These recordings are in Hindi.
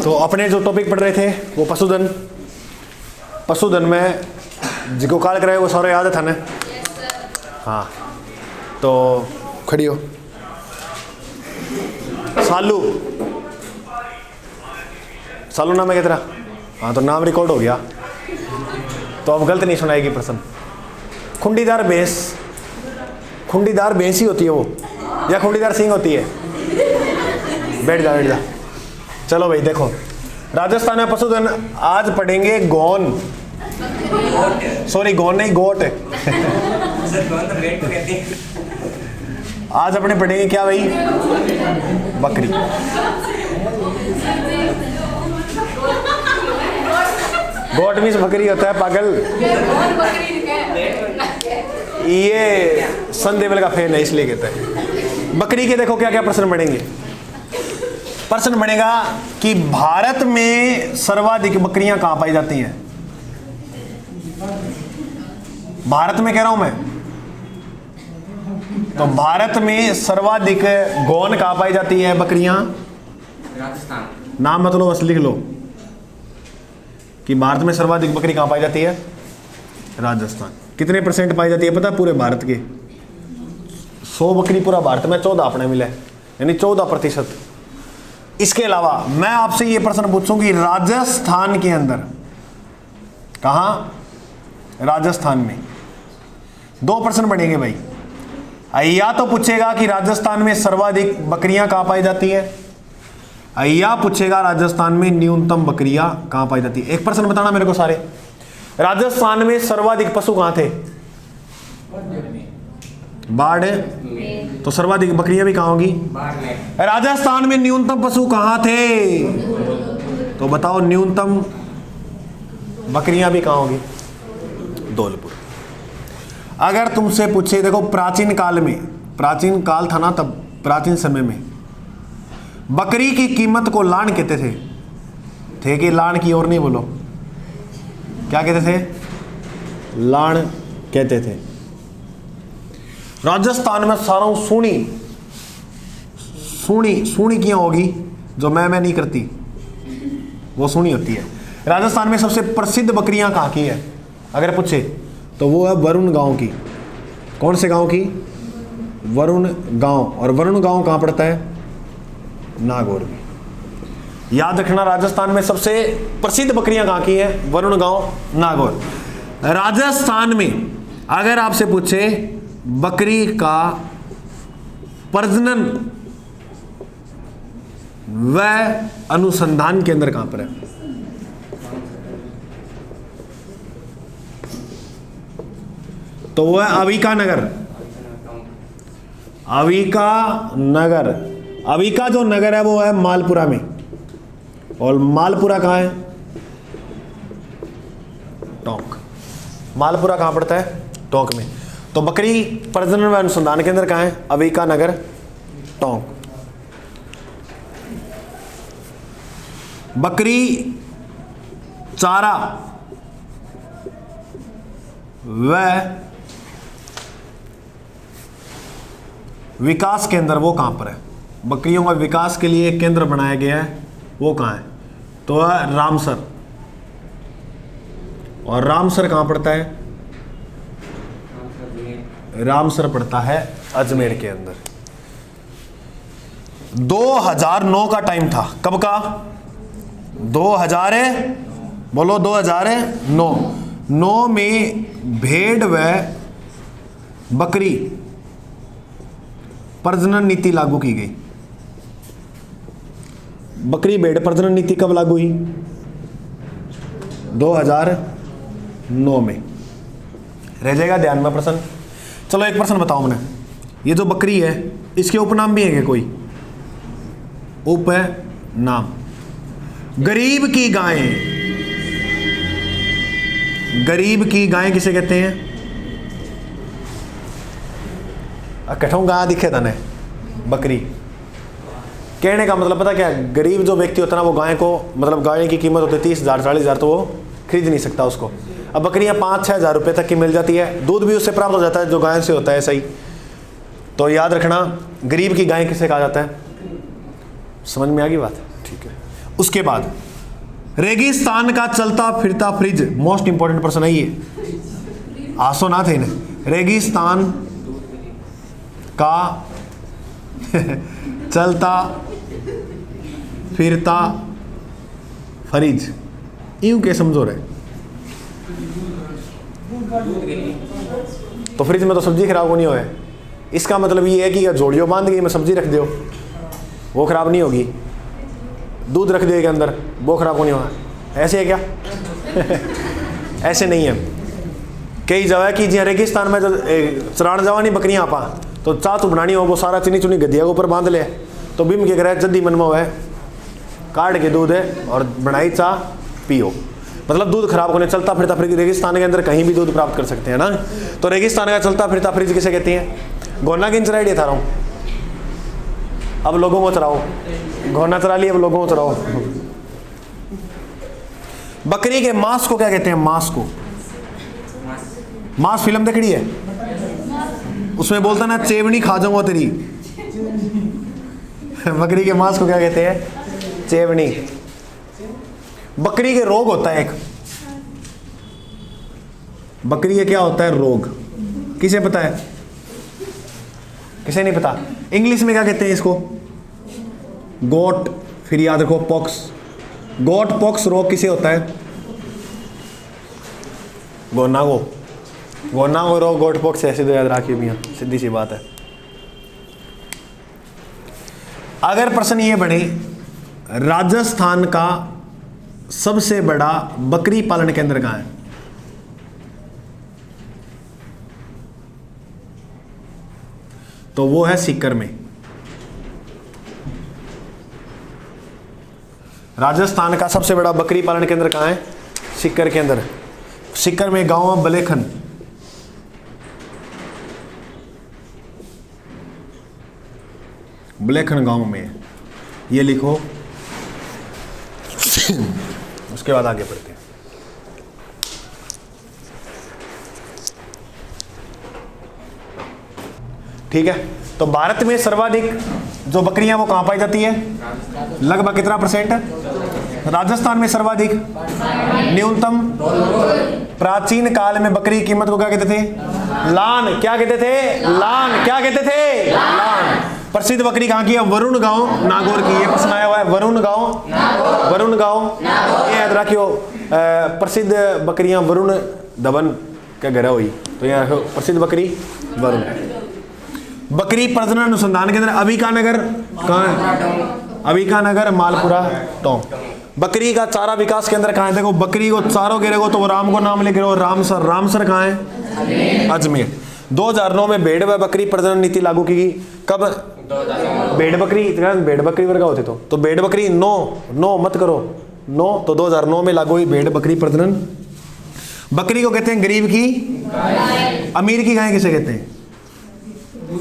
तो अपने जो टॉपिक पढ़ रहे थे वो पशुधन, पशुधन में जिको काल कराए वो सारा याद है था ना? हाँ, तो खड़ी हो। सालू, सालू नाम है क्या तेरा? हाँ, तो नाम रिकॉर्ड हो गया, तो अब गलत नहीं सुनाएगी प्रश्न। खुंडीदार भैंस, खुंडीदार भैंस ही होती है वो, या खुंडीदार सिंह होती है? बैठ जा, बैठ जा। चलो भाई देखो, राजस्थान में पशुधन आज पढ़ेंगे गौन, सॉरी गौन नहीं, गोट। आज अपने पढ़ेंगे क्या भाई? बकरी। गोट मीन्स बकरी होता है पागल। ये सन देवल का फैन है इसलिए कहते हैं। बकरी के देखो क्या क्या प्रश्न बढ़ेंगे। प्रश्न बढ़ेगा कि भारत में सर्वाधिक बकरियां कहां पाई जाती हैं? भारत में कह रहा हूं मैं, तो भारत में सर्वाधिक गौन कहां पाई जाती है बकरियां? राजस्थान। नाम मतलब बस लिख लो कि भारत में सर्वाधिक बकरी कहां पाई जाती है? राजस्थान। कितने परसेंट पाई जाती है पता है पूरे भारत के? 100 बकरी पूरा भारत में, 14 अपने मिले, यानी 14%। इसके अलावा मैं आपसे ये प्रश्न पूछूं कि राजस्थान के अंदर, कहां? राजस्थान में 2 प्रश्न बनेंगे भाई। या तो पूछेगा कि राजस्थान में सर्वाधिक बकरियां कहां पाई जाती है, या पूछेगा राजस्थान में न्यूनतम बकरियां कहां पाई जाती है। एक प्रश्न बताना मेरे को सारे। राजस्थान में सर्वाधिक पशु कहां थे? बाढ़, तो सर्वाधिक बकरियां भी कहां होगी? राजस्थान में न्यूनतम पशु कहां थे? तो बताओ न्यूनतम बकरियां भी कहां होगी? धौलपुर। अगर तुमसे पूछे, देखो प्राचीन काल में, प्राचीन काल था ना तब, प्राचीन समय में बकरी की कीमत को लान कहते थे कि लान की और नहीं बोलो, क्या कहते थे? लान कहते थे। राजस्थान में सारा सूनी, सूनी सूनी क्यों होगी? जो मैं नहीं करती वो सूनी होती है। राजस्थान में सबसे प्रसिद्ध बकरियां कहाँ की है अगर पूछे तो वो है वरुण गांव की। कौन से गांव की? वरुण गांव। और वरुण गांव कहाँ पड़ता है? नागौर में। याद रखना, राजस्थान में सबसे प्रसिद्ध बकरियां कहाँ की है? वरुण गांव, नागौर। राजस्थान में अगर आपसे पूछे बकरी का प्रजनन व अनुसंधान केंद्र कहां पर है? तो वो है अविका नगर। अविका नगर, अविका जो नगर है वो है मालपुरा में। और मालपुरा कहां है? टोंक। मालपुरा कहां पड़ता है? टोंक में। तो बकरी प्रजनन व अनुसंधान केंद्र कहां है? अविका नगर, टोंक। बकरी चारा व विकास केंद्र वो कहां पर है? बकरियों का विकास के लिए एक केंद्र बनाया गया है, वो कहां है? तो है रामसर। और रामसर कहां पड़ता है? रामसर पड़ता है अजमेर के अंदर। 2009 का टाइम था। कब का? 2000, बोलो 2009 में भेड़ व बकरी प्रजनन नीति लागू की गई। बकरी भेड़ प्रजनन नीति कब लागू हुई? 2009 में। रह जाएगा ध्यान में प्रश्न। चलो एक प्रश्न बताओ मैंने, ये जो बकरी है इसके उपनाम भी है क्या कोई? उपनाम। गरीब की गाय, गरीब की गाय किसे कहते हैं? कठों गाय दिखे था ने बकरी। कहने का मतलब पता क्या है? गरीब जो व्यक्ति होता है ना वो गाय को, मतलब गाय की कीमत होती है 30,000 40,000, तो वो खरीद नहीं सकता उसको। अब बकरियां 5-6 हज़ार रुपये तक की मिल जाती है, दूध भी उससे प्राप्त हो जाता है जो गाय से होता है। सही, तो याद रखना गरीब की गाय किसे कहा जाता है? समझ में आ गई बात? ठीक है। उसके बाद रेगिस्तान का चलता फिरता फ्रिज, मोस्ट इंपॉर्टेंट प्रश्न है ये, आसो ना थे इन्हें। रेगिस्तान का चलता फिरता फ्रिज, यूं के समझो रहे, तो फ्रिज में तो सब्जी खराब होनी है, इसका मतलब ये है कि जोड़ियो बांध गई में सब्जी रख दो वो खराब नहीं होगी, दूध रख दिए के अंदर वो खराब होनी होगा, ऐसे है क्या? ऐसे नहीं है। कई जगह की जी रेगिस्तान में चरान जावा नहीं बकरियां आपा, तो चाह तो बनानी हो वो सारा चुनी चुनी गदिया के ऊपर बांध ले, तो बिम के करे जल्दी मन में है काट के दूध है और बनाई चाह पियो, मतलब दूध खराब होने। चलता फिरता फ्रिज रेगिस्तान के अंदर कहीं भी दूध प्राप्त कर सकते हैं ना, तो रेगिस्तान का चलता फिरता फ्रिज किसे कहते हैं? गोना की चराई था रहा हूँ, अब लोगों को चराओ, घोना चरा लिया अब लोगों को चराओ। बकरी के मांस को क्या कहते हैं? मांस को, मांस फिल्म देखी है, उसमें बोलता ना चेवनी खा जाऊंगा तेरी। बकरी के मांस को क्या कहते हैं? चेवनी। बकरी के रोग होता है एक, बकरी के क्या होता है? रोग। किसे पता है? किसे नहीं पता? इंग्लिश में क्या कहते हैं इसको? गोट, फिर याद रखो पॉक्स। गोट पॉक्स रोग किसे होता है? गोनागो, गोनागो रोग गोट पॉक्स, ऐसे तो याद रखिए भैया, सीधी सी बात है। अगर प्रश्न ये बने राजस्थान का सबसे बड़ा बकरी पालन केंद्र कहां है, तो वो है सीकर में। राजस्थान का सबसे बड़ा बकरी पालन केंद्र कहां है? सीकर के अंदर। सीकर में गांव है बलेखन, बलेखन गांव में, ये लिखो। उसके बाद आगे बढ़ते हैं। ठीक है, तो भारत में सर्वाधिक जो बकरियां वो कहां पाई जाती है? लगभग कितना परसेंट? राजस्थान में सर्वाधिक, न्यूनतम। प्राचीन काल में बकरी की कीमत को क्या कहते थे? लान। क्या कहते थे? लान। क्या कहते थे? लान। प्रसिद्ध बकरी कहां की है? वरुण गांव नागौर की। ये प्रश्न आया हुआ है, वरुण गांव, वरुण गांव, ये याद रखियो। प्रसिद्ध बकरियां वरुण धवन का घर हुई, तो यहाँ रखो प्रसिद्ध बकरी वरुण। बकरी प्रजनन अनुसंधान केंद्र अबिकानगर कहाँ है? अबिकानगर, मालपुरा, टोंक। बकरी का चारा विकास केंद्र कहाँ है? देखो बकरी को चारों गिरेगो तो वो राम को नाम लिख रहे हो, रामसर। रामसर कहाँ है? अजमेर। 2009 में भेड़ व बकरी प्रजनन नीति लागू की गई। कब? भेड़ बकरी वर्ग होते तो भेड़ बकरी नो मत करो, नो, तो 2009 में लागू हुई भेड़ बकरी प्रजनन। बकरी को कहते हैं गरीब की अमीर की गाय किसे कहते हैं?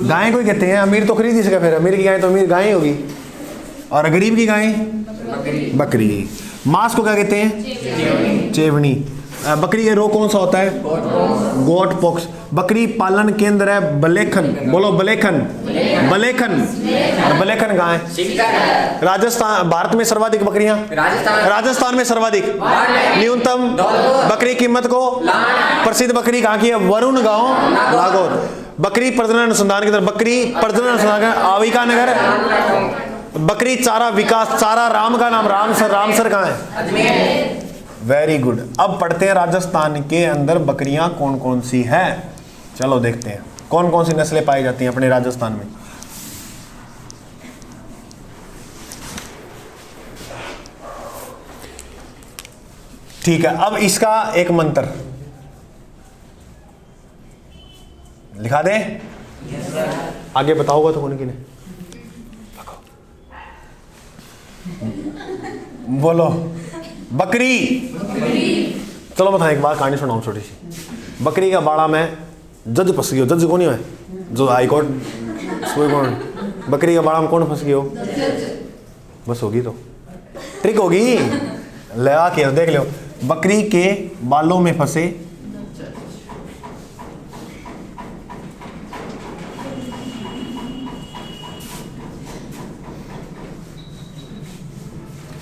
गाय को ही कहते हैं। अमीर तो खरीद ही सके, फिर अमीर की गाय तो अमीर गाय होगी, और गरीब की गाय बकरी। मांस को क्या कहते हैं? चेवनी। बकरी के रोग कौन सा होता है? Goat pox. बकरी पालन केंद्र है बलेखन। बोलो बलेखन। बलेखन, बलेखन कहाँ है? राजस्थान। भारत में सर्वाधिक बकरियां राजस्थान में सर्वाधिक। न्यूनतम बकरी कीमत को, प्रसिद्ध बकरी कहाँ की है? वरुण गांव नागौर। बकरी प्रजनन अनुसंधान केंद्र, बकरी प्रजनन अनुसंधान अबिकानगर। बकरी चारा विकास, चारा राम का नाम, रामसर। रामसर कहाँ है? Very good. अब पढ़ते हैं राजस्थान के अंदर बकरियां कौन कौन सी हैं। चलो देखते हैं कौन कौन सी नस्लें पाई जाती हैं अपने राजस्थान में। ठीक है, अब इसका एक मंत्र लिखा दे। आगे बताओगा तो कौन की ने बोलो। बकरी। चलो बताएं, एक बार कहानी सुनाऊं छोटी सी। बकरी का बाड़ा में जज फंस गयो। जज कौन है? जो हाई कोर्ट कौन? बकरी का बाड़ा में कौन फंस गयो? बस होगी तो ट्रिक होगी, लगा के देख लो। बकरी के बालों में फंसे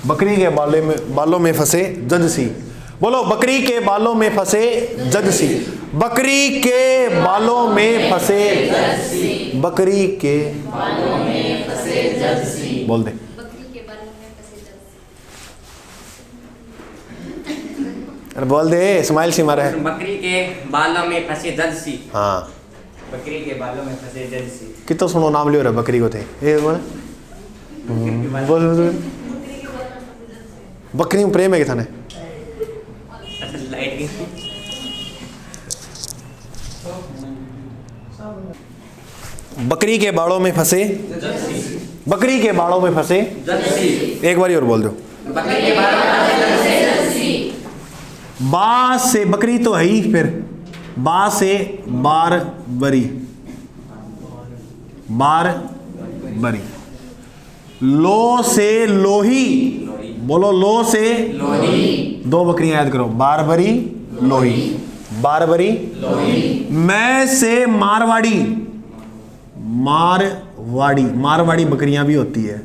बकरी के बालों में फंसे जज सी। बोलो, बकरी के बालों में फंसे जज सी। बकरी के बालों में फंसे, बकरी के बालों में फंसे जज सी। बोल दे। बकरी के बालों में फंसे जज सी। अरे बोल दे, स्माइल सी मारा है। बकरी के बालों में फंसे जज सी। हाँ, बकरी के बालों में फंसे जज सी। कितो सुनो नाम लियो रे बकरी को थे ए बोल बोल। बकरी में प्रेम है कि थाने? अच्छा, लाइट गई। बकरी के बालों में फंसे, बकरी के बालों में फंसे जज सी। एक बारी और बोल दो। बकरी के बालों में फंसे जज सी। बा से बकरी तो है ही, फिर बा से बार बरी, बार बरी। लो से लोही, बोलो लो से लोही। दो बकरियां याद करो, बारबरी लोही, बारबरी लोही। मैं से मारवाड़ी, मारवाड़ी, मारवाड़ी बकरियां भी होती है,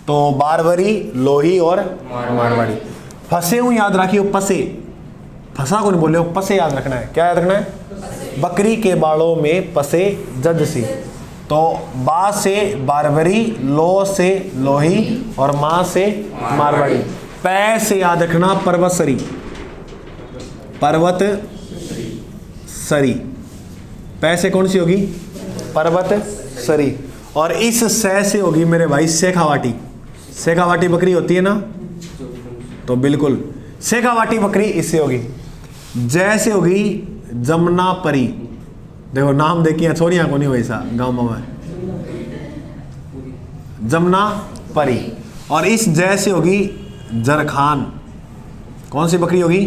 तो बारबरी लोही और मारवाड़ी। फंसे हूं याद रखियो, पसे, फंसा को नहीं बोले हो, पसे याद रखना है। क्या याद रखना है? बकरी के बालों में पसे जज सी। तो बा से बारबरी, लो से लोही और माँ से मारवाड़ी। पै से याद रखना पर्वतसरी, पर्वत सरी। पै से कौन सी होगी? पर्वत सरी। और इस सै से होगी मेरे भाई शेखावाटी। शेखावाटी बकरी होती है ना, तो बिल्कुल शेखावाटी बकरी इससे होगी। जैसे होगी जमुना परी। देखो नाम देखिए, छोरियां को नहीं वैसा गाँव में, जमुना परी। और इस जैसे होगी जरखान। कौन सी बकरी होगी?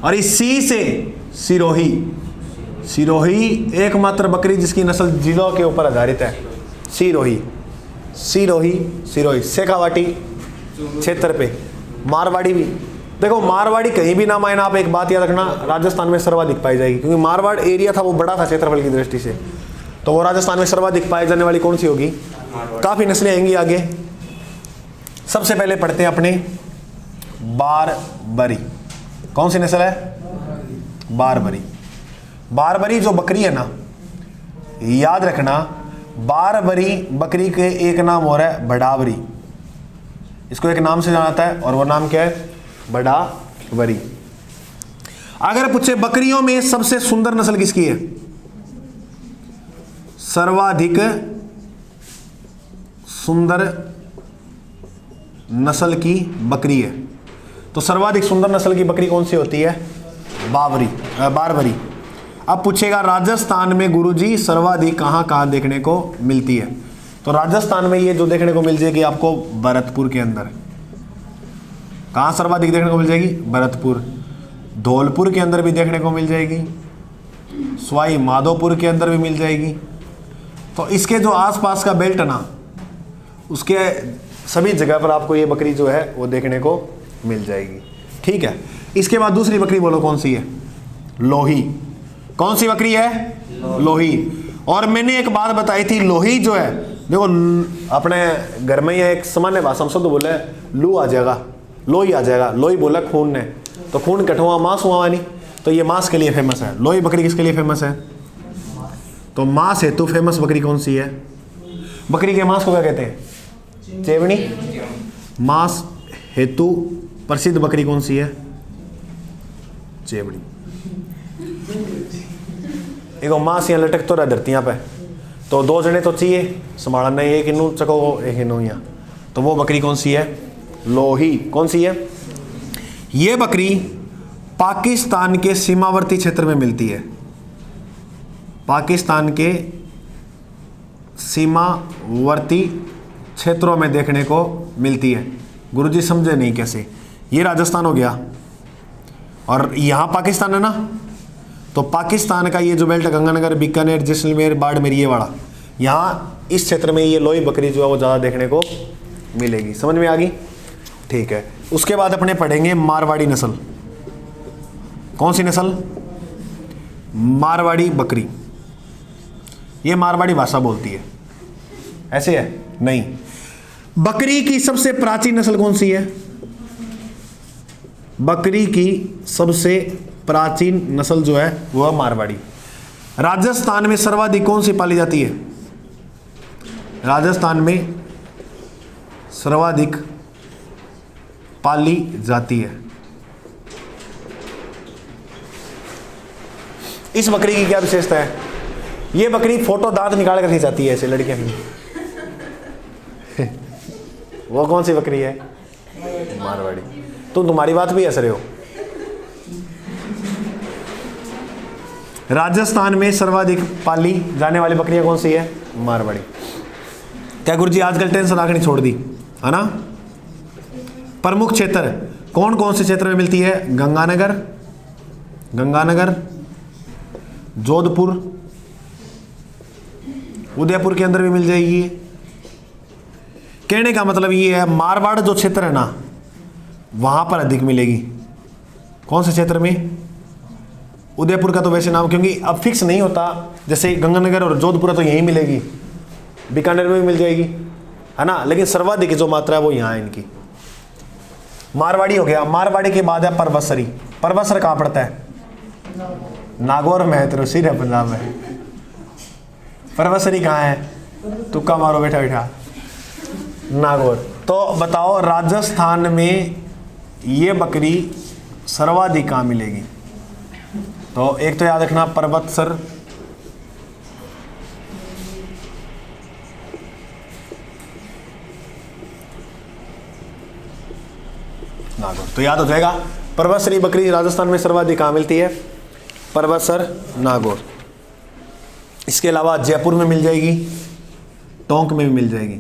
और इस सी से सिरोही। सिरोही एकमात्र बकरी जिसकी नस्ल जिलों के ऊपर आधारित है, सिरोही, सिरोही, सिरोही। शेखावाटी क्षेत्र पे। मारवाड़ी भी देखो, मारवाड़ी कहीं भी नाम आए ना, आप एक बात याद रखना, राजस्थान में सर्वाधिक पाई जाएगी, क्योंकि मारवाड़ एरिया था वो बड़ा था क्षेत्रफल की दृष्टि से, तो वो राजस्थान में सर्वाधिक पाई जाने वाली कौन सी होगी? काफी नस्लें आएंगी आगे। सबसे पहले पढ़ते हैं अपने बारबरी। कौन सी नस्ल है? बारबरी। बारबरी जो बकरी है ना, याद रखना, बारबरी बकरी के एक नाम और है बड़ावरी। इसको एक नाम से जाना जाता है, और वो नाम क्या है? बड़ावरी। अगर पूछे बकरियों में सबसे सुंदर नस्ल किसकी है? सर्वाधिक सुंदर नस्ल की बकरी है, तो सर्वाधिक सुंदर नस्ल की बकरी कौन सी होती है? बारबरी। अब पूछेगा राजस्थान में गुरुजी सर्वाधिक कहां कहां देखने को मिलती है? तो राजस्थान में ये जो देखने को मिल जाएगी आपको भरतपुर के अंदर। कहां सर्वाधिक देखने को मिल जाएगी? भरतपुर। धौलपुर के अंदर भी देखने को मिल जाएगी, सवाई माधोपुर के अंदर भी मिल जाएगी। तो इसके जो आसपास का बेल्ट है ना, उसके सभी जगह पर आपको ये बकरी जो है वो देखने को मिल जाएगी। ठीक है, इसके बाद दूसरी बकरी बोलो कौन सी है? लोही। कौन सी बकरी है? लोही। और मैंने एक बात बताई थी, लोही जो है, देखो अपने घर में ये एक सामान्य भाषा में शब्द बोले, लू आ जाएगा, लोही आ जाएगा। लोही बोला खून ने, तो खून कठुआ मांस हुआ नहीं, तो ये मांस के लिए फेमस है। लोही बकरी किसके लिए फेमस है? तो मांस हेतु फेमस बकरी कौन सी है? बकरी के मांस को क्या कहते हैं? चेवनी। मांस हेतु प्रसिद्ध बकरी कौन सी है? चेवड़ी। एक मांस यहाँ लटक तो रहा धरतियाँ पे, तो दो जने तो चाहिए संभालना, नहीं एक इनू चको एक इनू यहाँ, तो वो बकरी कौन सी है? लोही। कौन सी है? ये बकरी पाकिस्तान के सीमावर्ती क्षेत्र में मिलती है। पाकिस्तान के सीमावर्ती क्षेत्रों में देखने को मिलती है। गुरुजी समझे नहीं कैसे? ये राजस्थान हो गया और यहाँ पाकिस्तान है ना, तो पाकिस्तान का ये जो बेल्ट, गंगानगर, बीकानेर, जैसलमेर, बाड़मेर, ये वाला, यहाँ इस क्षेत्र में ये लोही बकरी जो है वो ज़्यादा देखने को मिलेगी। समझ में आ गई? ठीक है। उसके बाद अपने पढ़ेंगे मारवाड़ी नस्ल। कौन सी नस्ल? मारवाड़ी बकरी। ये मारवाड़ी भाषा बोलती है, ऐसे है नहीं। बकरी की सबसे प्राचीन नस्ल कौन सी है? बकरी की सबसे प्राचीन नस्ल जो है वो है मारवाड़ी। राजस्थान में सर्वाधिक कौन सी पाली जाती है? राजस्थान में सर्वाधिक पाली जाती है। इस बकरी की क्या विशेषता है? ये बकरी फोटो दांत निकाल कर खिंचाती है ऐसे लड़कियां भी। वो कौन सी बकरी है? मारवाड़ी। तुम तुम्हारी बात भी असर हो। राजस्थान में सर्वाधिक पाली जाने वाली बकरियां कौन सी है? मारवाड़ी। क्या गुरुजी आजकल टेंशन रखनी छोड़ दी है ना? प्रमुख क्षेत्र कौन कौन से क्षेत्र में मिलती है? गंगानगर, गंगानगर, जोधपुर, उदयपुर के अंदर भी मिल जाएगी। कहने का मतलब ये है मारवाड़ जो क्षेत्र है ना वहां पर अधिक मिलेगी। कौन से क्षेत्र में? उदयपुर का तो वैसे नाम क्योंकि अब फिक्स नहीं होता, जैसे गंगानगर और जोधपुर तो यहीं मिलेगी, बीकानेर में भी मिल जाएगी है ना, लेकिन सर्वाधिक जो मात्रा है वो यहाँ है इनकी। मारवाड़ी हो गया। मारवाड़ी के बाद है परबसरी। परबसर कहाँ पड़ता है? नागौर में है, तेरे सिर है पंजाब में। परबसरी कहाँ है? तुक्का मारो बैठा बैठा। नागौर। तो बताओ राजस्थान में ये बकरी सर्वाधिक कहाँ मिलेगी? तो एक तो याद रखना परबतसर, नागौर, तो याद हो जाएगा। परबतसरी बकरी राजस्थान में सर्वाधिक कहाँ मिलती है? परबतसर, नागौर। इसके अलावा जयपुर में मिल जाएगी, टोंक में भी मिल जाएगी।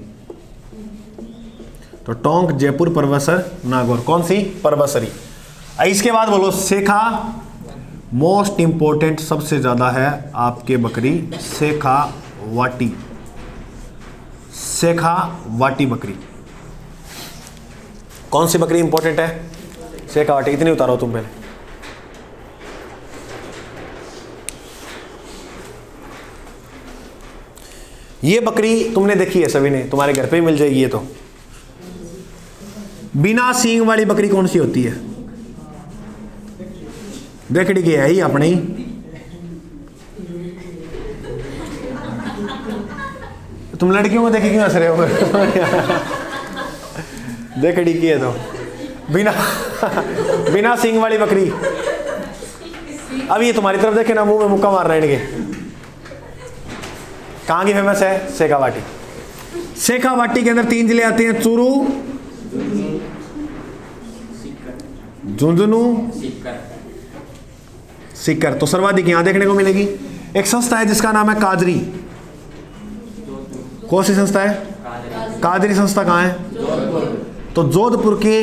तो टोंक, जयपुर, परबतसर, नागौर। कौन सी? परबतसरी। इसके बाद बोलो शेखा। मोस्ट इंपोर्टेंट सबसे ज्यादा है आपके बकरी शेखावाटी। शेखावाटी बकरी। कौन सी बकरी इंपॉर्टेंट है? शेखावाटी। इतनी उतारो तुम पहले। ये बकरी तुमने देखी है सभी ने, तुम्हारे घर पे ही मिल जाएगी ये तो। बिना सींग वाली बकरी कौन सी होती है? देखड़ी की है ही अपनी। तुम लड़कियों को देखे क्यों हंस रहे हो? देखड़ी की है तो बिना सींग वाली बकरी। अब ये तुम्हारी तरफ देखे ना, मुंह में मुक्का मार रहे हैं इनके। कहाँ की फेमस है? शेखावाटी। शेखावाटी के अंदर 3 जिले आते हैं, चूरू, झुंझुनू, सीकर। तो सर्वाधिक यहां देखने को मिलेगी। एक संस्था है जिसका नाम है काजरी। कौन सी संस्था है? काजरी संस्था। कहाँ है? तो जोधपुर के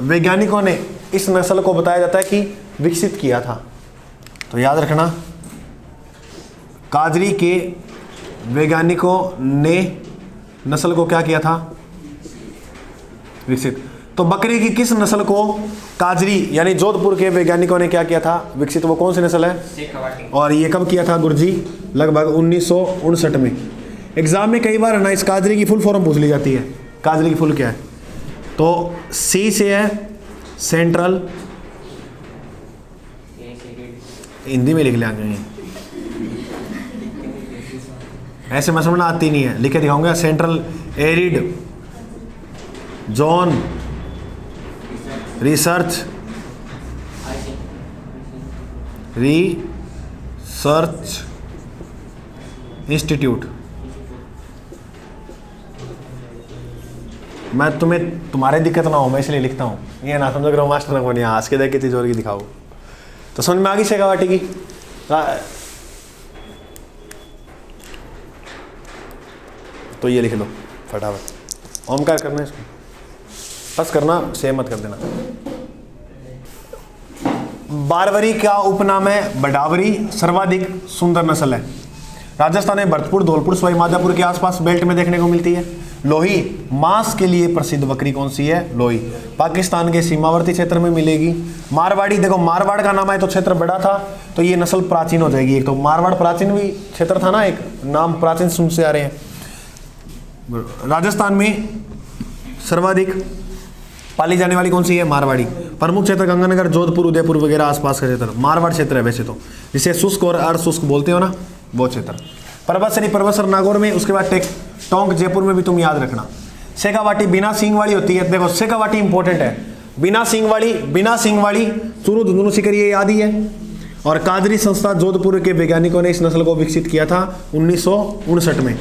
वैज्ञानिकों ने इस नस्ल को बताया जाता है कि विकसित किया था। तो याद रखना काजरी के वैज्ञानिकों ने नस्ल को क्या किया था? विकसित। तो बकरी की किस नस्ल को काजरी यानी जोधपुर के वैज्ञानिकों ने क्या किया था? विकसित। वो कौन सी नस्ल है? शेखावाटी। और ये कब किया था गुरुजी? लगभग 1959 में। एग्जाम में कई बार है ना इस काजरी की फुल फॉर्म पूछ ली जाती है। काजरी की फुल क्या है? तो सी से है सेंट्रल, हिंदी में लिख लेंगे, ऐसे मैं समझना आती नहीं है, लिखे दिखाऊंगा। Central arid zone research institute. मैं तुम्हें तुम्हारे दिक्कत ना हो मैं इसलिए लिखता हूँ, ये ना समझो कि मास्टर को नहीं हंस के देख के तिजोरी की दिखाओ। तो समझ में आ गई शेखावाटी की? तो ये लिख लो फटाफट। ओमकार करना है इसको, बस करना, सेम मत कर देना। बारवरी का उपनाम है बडावरी। सर्वाधिक सुंदर नस्ल है। राजस्थान में भरतपुर, धौलपुर, सवाई माधोपुर के आसपास बेल्ट में देखने को मिलती है। लोही मांस के लिए प्रसिद्ध बकरी कौन सी है? लोही। पाकिस्तान के सीमावर्ती क्षेत्र में मिलेगी। मारवाड़ी, देखो मारवाड़ का नाम है तो क्षेत्र बड़ा था तो ये नस्ल प्राचीन हो जाएगी। एक तो मारवाड़ प्राचीन भी क्षेत्र था ना, एक नाम प्राचीन सुन से आ रहे हैं। राजस्थान में सर्वाधिक पाली जाने वाली कौन सी है? मारवाड़ी। प्रमुख क्षेत्र गंगानगर, जोधपुर, उदयपुर वगैरह आसपास का क्षेत्र मारवाड़ क्षेत्र है वैसे तो, जिसे शुष्क और अर्धशुष्क बोलते हो ना, वो क्षेत्र। परबतसरी परबतसर नागौर में, उसके बाद टोंक जयपुर में भी तुम याद रखना। शेखावाटी बिना सींग वाली होती है, देखो शेखावाटी इंपॉर्टेंट है, बिना सींग वाली चूरू धुंधुनु शिकर, ये याद ही है। और कादरी संस्था जोधपुर के वैज्ञानिकों ने इस नस्ल को विकसित किया था 1959 में।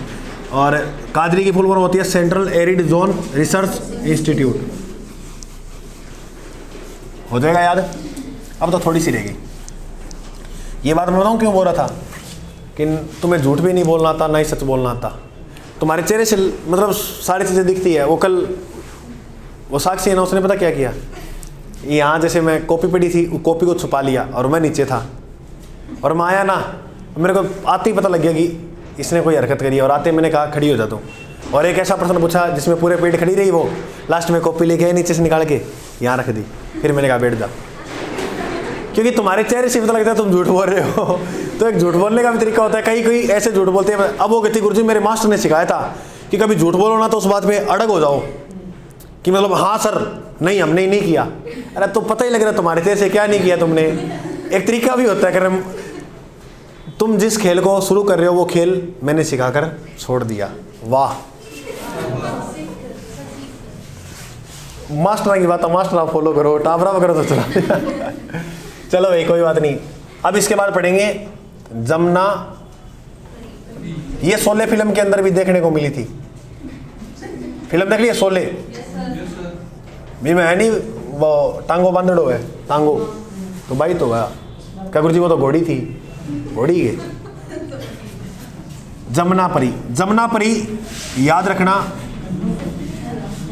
और कादरी की फुल फॉर्म होती है central arid zone research institute. हो जाएगा याद? अब तो थोड़ी सी रहेगी। ये बात मैं बताऊँ क्यों बोल रहा था कि तुम्हें झूठ भी नहीं बोलना आता, ना ही सच बोलना आता। तुम्हारे चेहरे से मतलब सारी चीज़ें दिखती है। वो कल वो साक्षी है ना, उसने पता क्या किया, यहाँ जैसे मैं कॉपी पड़ी थी, वो कॉपी को छुपा लिया और मैं नीचे था, और मैं आया ना, मेरे को आते ही पता लग गया कि इसने कोई हरकत करी है। और आते मैंने कहा खड़ी हो जा तू, और एक ऐसा प्रश्न पूछा जिसमें पूरे पेट खड़ी रही, वो लास्ट में कॉपी लेके नीचे से निकाल के यहाँ रख दी। फिर मैंने कहा बैठ जा, क्योंकि तुम्हारे चेहरे से पता लगता है तुम झूठ बोल रहे हो। तो एक झूठ बोलने का भी तरीका होता है, कई ऐसे झूठ बोलते हैं। अब वो कहती गुरुजी मेरे मास्टर ने सिखाया था कि कभी झूठ बोलो ना तो उस बात पे अड़ग हो जाओ, कि मतलब हाँ सर नहीं हमने नहीं किया। अरे तो पता ही लग रहा है तुम्हारे चेहरे से क्या नहीं किया तुमने। एक तरीका भी होता है कि तुम जिस खेल को शुरू कर रहे हो वो खेल मैंने सिखाकर छोड़ दिया। वाह, मास्टर की बात है, मास्टर आप फॉलो करो, टाबरा वगैरह तो चला। चलो भाई कोई बात नहीं। अब इसके बाद पढ़ेंगे जमुना। ये शोले फिल्म के अंदर भी देखने को मिली थी। फिल्म देख ली है शोले? भी मैं है नहीं, वो टांगो बांधड़ो है, टांगो तो भाई तो गया क्या गुरुजी, वो तो घोड़ी थी, घोड़ी है। जमुनापरी, जमुनापरी याद रखना,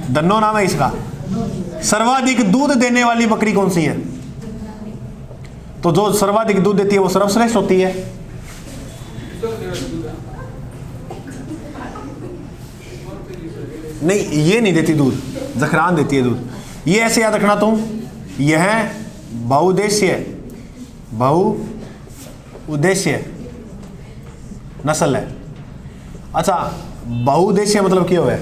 दन्नो नाम है इसका। सर्वाधिक दूध देने वाली बकरी कौन सी है? तो जो सर्वाधिक दूध देती है वो सर्वश्रेष्ठ होती है। नहीं ये नहीं देती दूध, जखरान देती है दूध। ये ऐसे याद रखना तुम, यह बहुउद्देश्य नस्ल है। अच्छा बहुउद्देश्य मतलब क्या है?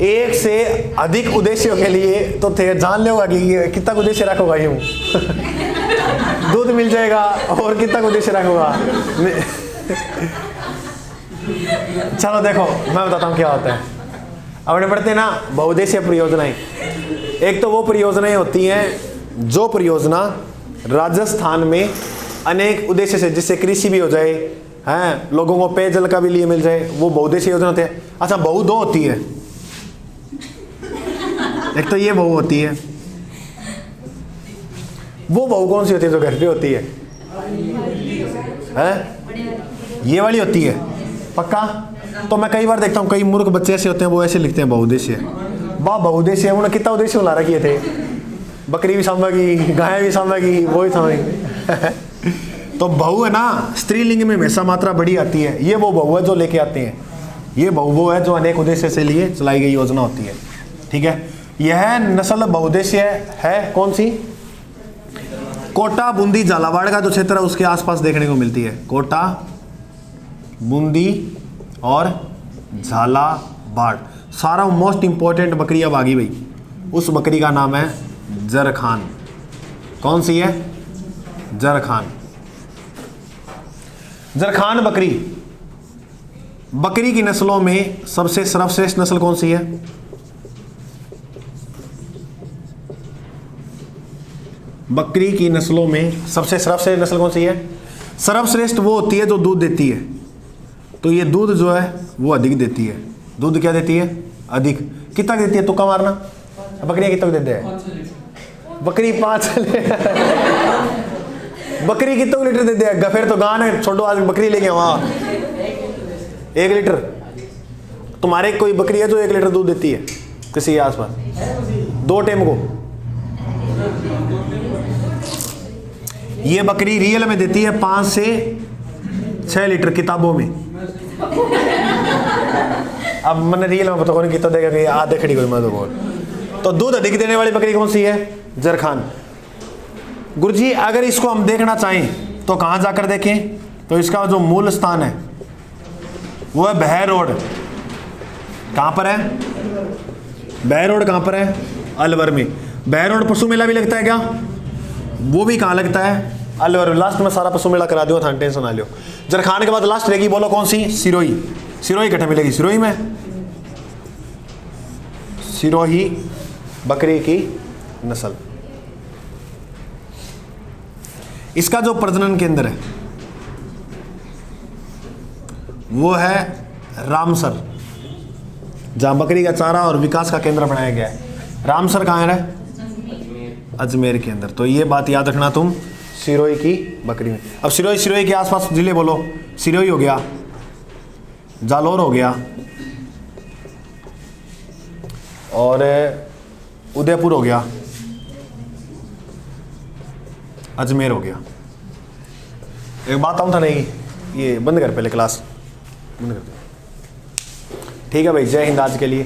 एक से अधिक उद्देश्यों के लिए तो थे, जान लोगा कि कितना उद्देश्य रखोगा यूं। दूध मिल जाएगा और कितना उद्देश्य रखोगा। चलो देखो मैं बताता हूँ क्या होता है। अपने पढ़ते ना बहुउद्देशीय परियोजनाएं। एक तो वो परियोजनाएं होती हैं जो परियोजना राजस्थान में अनेक उद्देश्य से, जिससे कृषि भी हो जाए, हैं लोगों को पेयजल का भी लिए मिल जाए, वो बहुउद्देशीय योजना होती है। अच्छा बहु दो होती है, एक तो ये बहू होती है, वो बहू कौन सी होती है जो घर पे होती है? ये वाली होती है पक्का। तो मैं कई बार देखता हूँ कई मूर्ख बच्चे ऐसे होते हैं, वो ऐसे लिखते हैं बहुउद्देशीय। वाह बहुउद्देशीय, उन्होंने कितना उद्देश्य ला रखी थे, बकरी भी सांभेगी, गाय भी सांभेगी, वो ही सांभेगी। तो बहू है ना, स्त्रीलिंग में हमेशा मात्रा बड़ी आती है। ये वो बहू है जो लेके आते हैं, ये बहू वो है जो अनेक उद्देश्य से लिए चलाई गई योजना होती है। ठीक है, यह नस्ल बहुउद्देशीय है कौन सी? कोटा, बूंदी, झालावाड़ का जो क्षेत्र है उसके आसपास देखने को मिलती है। कोटा, बूंदी और झालावाड़। सारा मोस्ट इंपॉर्टेंट बकरी अब आ गई भाई। उस बकरी का नाम है जरखान। कौन सी है? जरखान। जरखान बकरी, बकरी की नस्लों में सबसे सर्वश्रेष्ठ नस्ल कौन सी है? बकरी की नस्लों में सबसे सर्वश्रेष्ठ नस्ल कौन सी है? सर्वश्रेष्ठ वो होती है जो दूध देती है। तो ये दूध जो है वो अधिक देती है। दूध क्या देती है? अधिक। कितना देती है? तुक्का मारना। बकरियां कितना देते हैं? बकरी 5 बकरी कितना लीटर देते हैं? फिर तो गान है, छोड़ो आज बकरी लेके वहां 1 लीटर। तुम्हारे कोई बकरी है जो 1 लीटर दूध देती है किसी के आसपास? 2 टाइम को। ये बकरी रियल में देती है 5 से 6 लीटर किताबों में। अब मैंने रियल में पता कौन कितना देगा कि आधे खड़ी कोई मैं तो बोल। तो दूध अधिक देने वाली बकरी कौन सी है? जरखान। गुरुजी अगर इसको हम देखना चाहें तो कहां जाकर देखें? तो इसका जो मूल स्थान है वो है बहरोड। कहाँ पर है? बहरोड कहाँ पर है? अलवर में। बहरोड पशु मेला भी लगता है क्या? वो भी कहाँ लगता है? अलवर। लास्ट में सारा पशु मेला करा दियो, था टेंशन ना लियो। जरखान के बाद लास्ट रहेगी, बोलो कौन सी? सिरोही। सिरोही कटे मिलेगी? सिरोही में सिरोही बकरी की नस्ल। इसका जो प्रजनन केंद्र है वो है रामसर, जहां बकरी का चारा और विकास का केंद्र बनाया गया है। रामसर कहाँ है? अजमेर के अंदर। तो ये बात याद रखना तुम सिरोही की बकरी में। अब सिरोही के आसपास जिले बोलो। सिरोही हो गया, जालौर हो गया, और उदयपुर हो गया, अजमेर हो गया। एक बात आऊँ था नहीं, ये बंद कर पहले क्लास बंद कर दो। ठीक है भाई, जय हिंद आज के लिए।